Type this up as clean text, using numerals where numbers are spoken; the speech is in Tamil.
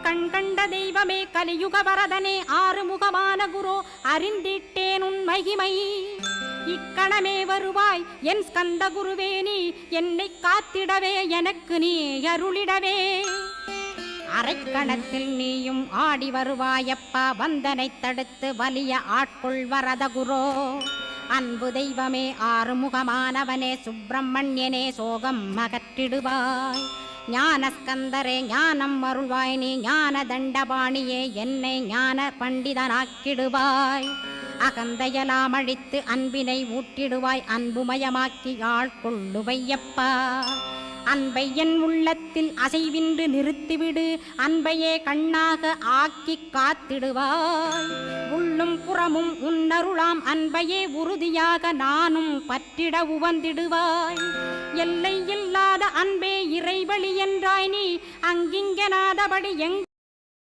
கண் கண்ட தெய்வமே கலியுக வரதனே ஆறுமுகமான குரு அறிந்திட்டேன் உன் மகிமை இக்கணமே வருவாய் என் ஸ்கந்த குருவே நீ என்னை காத்திடவே எனக்கு நீ அருளிடவே அரைக்கணத்தில் நீயும் ஆடி வருவாயப்பா வந்தனை தடுத்து வலிய ஆட்கொள் வரத குரோ அன்பு தெய்வமே ஆறுமுகமானவனே சுப்பிரமணியனே சோகம் அகற்றிடுவாய் ஞானஸ்கந்தரே ஞானம் அருள்வாய் நீ ஞான தண்டபாணியே என்னை ஞான பண்டிதனாக்கிடுவாய் அகந்தையலாம் அழித்து அன்பினை ஊட்டிடுவாய் அன்புமயமாக்கி ஆட்கொள்ளுவையப்பா அன்பை என் உள்ளத்தில் அசைவின்று நிறுத்திவிடு அன்பையே கண்ணாக ஆக்கி காத்திடுவாய் உள்ளும் புறமும் உன்னருளாம் அன்பையே உறுதியாக நானும் பற்றிட உவந்திடுவாய் எல்லை இல்லாத அன்பே இறைவழி என்றாய் நீ அங்கிங்கனாதபடி